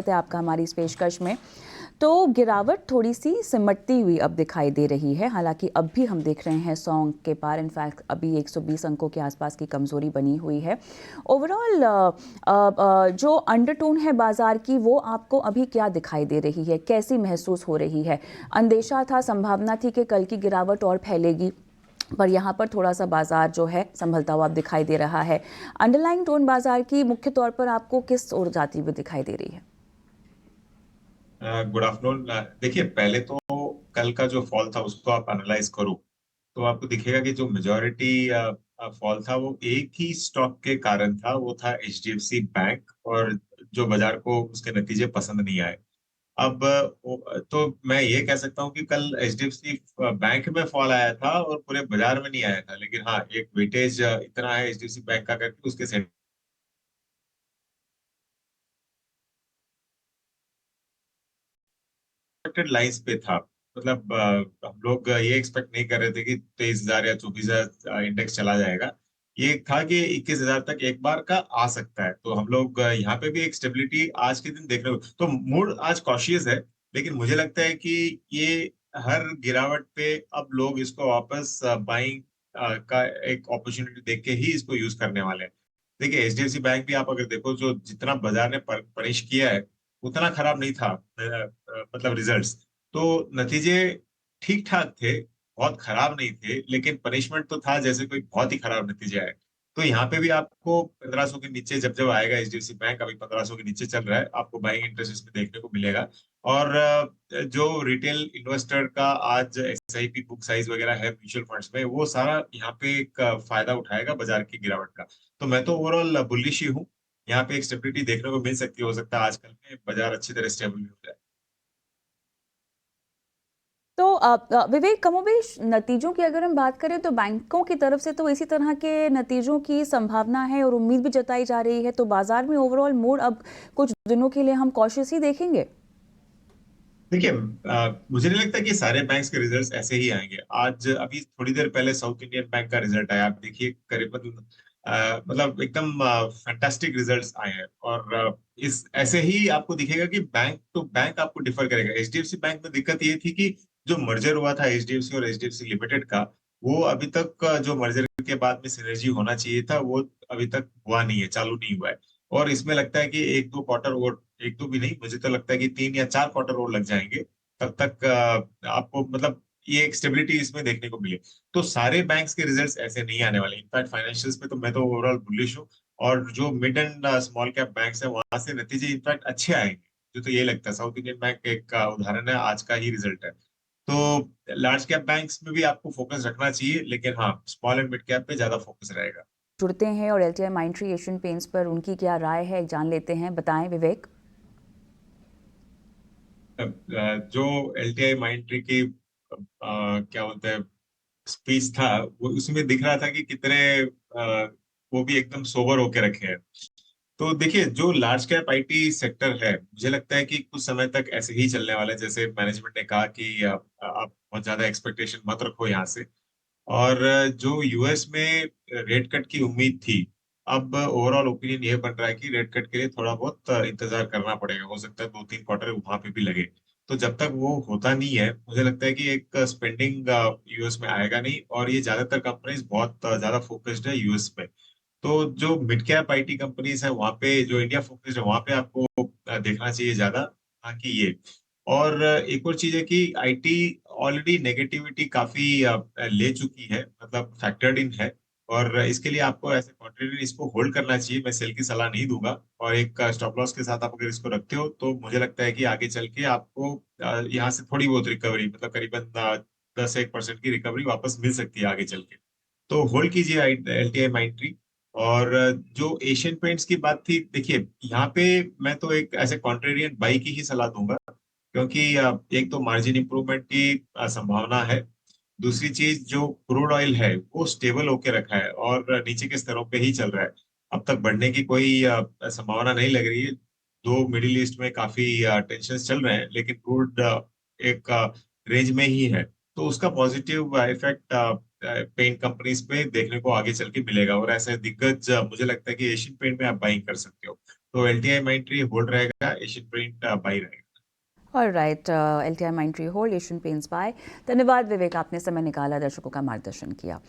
है आपका हमारी इस पेशकश में। तो गिरावट थोड़ी सी सिमटती हुई अब दिखाई दे रही है, हालांकि अब भी हम देख रहे हैं 100 अंक के पार, इनफैक्ट अभी 120 अंकों के आसपास की कमजोरी बनी हुई है। ओवरऑल जो अंडरटोन है बाजार की, वो आपको अभी क्या दिखाई दे रही है, कैसी महसूस हो रही है? अंदेशा था, संभावना थी कि कल की गिरावट और फैलेगी, पर यहाँ पर थोड़ा सा बाजार जो है संभलता हुआ अब दिखाई दे रहा है। अंडरलाइंग टोन बाजार की मुख्य तौर पर आपको किस ओर जाती हुई दिखाई दे रही है? Good afternoon. देखिए, पहले तो कल का जो फॉल था उसको आप एनालाइज करो तो आपको दिखेगा कि जो मेजॉरिटी फॉल था वो एक ही स्टॉक के कारण था, वो था एचडीएफसी बैंक। और जो बाजार को उसके नतीजे पसंद नहीं आए। अब तो मैं ये कह सकता हूँ कि कल एचडीएफसी बैंक में फॉल आया था और पूरे बाजार में नहीं आया था, लेकिन हाँ, एक वेटेज इतना है एचडीएफसी बैंक का करके उसके एक्सपेक्टेड लाइंस पे था। मतलब हम लोग ये एक्सपेक्ट नहीं कर रहे थे कि 23,000 या 24,000 इंडेक्स चला जाएगा। ये था कि 21,000 तक एक बार का आ सकता है, तो हम लोग यहाँ पे भी एक स्टेबिलिटी आज के दिन देख रहे हो, तो मूड आज कॉशियस है। लेकिन मुझे लगता है कि ये हर गिरावट पे अब लोग इसको वापस बाइंग का एक अपॉर्चुनिटी देख के ही इसको यूज करने वाले हैं। देखिए, एचडीएफसी बैंक भी आप अगर देखो, जो जितना बाजार ने पनिश किया है उतना खराब नहीं था। मतलब रिजल्ट्स तो नतीजे ठीक ठाक थे, बहुत खराब नहीं थे, लेकिन पनिशमेंट तो था जैसे कोई बहुत ही खराब नतीजे आए। तो यहाँ पे भी आपको 1500 के नीचे जब जब आएगा, एचडीएफसी बैंक अभी 1500 के नीचे चल रहा है, आपको बाइंग इंटरेस्ट इसमें देखने को मिलेगा। और जो रिटेल इन्वेस्टर का आज एसआईपी बुक साइज वगैरह है म्यूचुअल फंड्स में, वो सारा यहाँ पे एक फायदा उठाएगा बाजार की गिरावट का। तो मैं तो ओवरऑल बुलिश ही हूँ। यहाँ पे एक स्टेबिलिटी देखने को मिल सकती है, हो सकता है आजकल में बाजार अच्छी तरह स्टेबल हो जाए। तो विवेक, कमोबेश नतीजों की अगर हम बात करें तो बैंकों की तरफ से तो इसी तरह के नतीजों की संभावना है और उम्मीद भी जताई जा रही है, तो बाजार में ओवरऑल मूड अब कुछ दिनों के लिए हम कॉशियस ही देखेंगे। देखिए, मुझे नहीं लगता कि सारे बैंक्स के रिजल्ट्स ऐसे ही आएंगे। आज अभी थोड़ी देर पहले साउथ इंडियन बैंक का रिजल्ट आया, आप देखिए करीबन मतलब एकदम फैंटास्टिक रिजल्ट्स आए हैं। और इस ऐसे ही आपको दिखेगा कि बैंक टू बैंक आपको डिफर करेगा। एचडीएफसी बैंक में दिक्कत ये थी कि जो मर्जर हुआ था एचडीएफसी और एचडीएफसी लिमिटेड का, वो अभी तक जो मर्जर के बाद में सिनर्जी होना चाहिए था, वो अभी तक हुआ नहीं है, चालू नहीं हुआ है। और इसमें लगता है कि एक दो क्वार्टर और, एक दो भी नहीं, मुझे तो लगता है कि 3 या 4 क्वार्टर और लग जाएंगे। तब तक आपको मतलब ये एक स्टेबिलिटी इसमें देखने को मिले। तो सारे बैंक्स के रिजल्ट्स ऐसे नहीं आने वाले। इनफैक्ट फाइनेंशियल्स पे तो मैं तो ओवरऑल बुलिश हूँ। और जो mid and small cap banks है, वहां से नतीजे इनफैक्ट अच्छे आएंगे। मुझे तो ये लगता है। साउथ इंडियन बैंक एक उदाहरण है, आज का ही रिजल्ट है। तो लार्ज कैप बैंक्स में भी आपको फोकस रखना चाहिए, लेकिन हाँ, स्मॉल एंड मिड कैप पे ज्यादा फोकस रहेगा। जुड़ते हैं और एलटीआई माइंट्री एशियन पेंट्स पर उनकी क्या राय है जान लेते हैं। बताएं विवेक। जो एलटीआई माइंड्री की क्या बोलते हैं स्पीच था, वो उसमें दिख रहा था कि कितने वो भी एकदम सोबर होके रखे हैं। तो देखिए, जो लार्ज कैप आईटी सेक्टर है, मुझे लगता है कि कुछ समय तक ऐसे ही चलने वाला है। जैसे मैनेजमेंट ने कहा कि आप बहुत ज्यादा एक्सपेक्टेशन मत रखो यहाँ से। और जो यूएस में रेट कट की उम्मीद थी, अब ओवरऑल ओपिनियन ये बन रहा है कि रेट कट के लिए थोड़ा बहुत इंतजार करना पड़ेगा। हो सकता है 2-3 क्वार्टर वहां पे भी लगे। तो जब तक वो होता नहीं है, मुझे लगता है कि एक स्पेंडिंग यूएस में आएगा नहीं। और ये ज्यादातर कंपनीज बहुत ज्यादा फोकस्ड है यूएस में। तो जो मिड कैप आईटी कंपनीज है वहां पे, जो इंडिया फोकस्ड है, वहां पे आपको देखना चाहिए ज्यादा। ताकि ये, और एक और चीज है कि आईटी ऑलरेडी नेगेटिविटी काफी ले चुकी है, मतलब फैक्टर्ड इन है। और इसके लिए आपको ऐसे कॉन्ट्रेरी इसको होल्ड करना चाहिए। मैं सेल की सलाह नहीं दूंगा। और एक स्टॉप लॉस के साथ आप अगर इसको रखते हो, तो मुझे लगता है कि आगे चल के आपको यहाँ से थोड़ी बहुत रिकवरी, मतलब करीबन 10-1% की रिकवरी वापस मिल सकती है आगे चल के। तो होल्ड कीजिए एलटीआई माइंट्री। और जो एशियन पेंट्स की बात थी, देखिए यहाँ पे मैं तो एक ऐसे कॉन्ट्रेरियन बाई की ही सलाह दूंगा। क्योंकि एक तो मार्जिन इंप्रूवमेंट की संभावना है। दूसरी चीज, जो क्रूड ऑयल है वो स्टेबल होके रखा है और नीचे के स्तरों पे ही चल रहा है। अब तक बढ़ने की कोई संभावना नहीं लग रही है। दो मिडिल ईस्ट में काफी टेंशन चल रहे हैं, लेकिन क्रूड एक रेंज में ही है। तो उसका पॉजिटिव इफेक्ट पेंट कंपनीज पे देखने को आगे चल के मिलेगा। और ऐसे दिग्गज मुझे लगता है कि एशियन पेंट में आप बाइंग कर सकते हो। तो LTI Mindtree होल्ड रहेगा, एशियन पेंट बाई रहेगा। और right, LTI Mindtree hold, Asian paints buy. धन्यवाद विवेक, आपने समय निकाला, दर्शकों का मार्गदर्शन किया।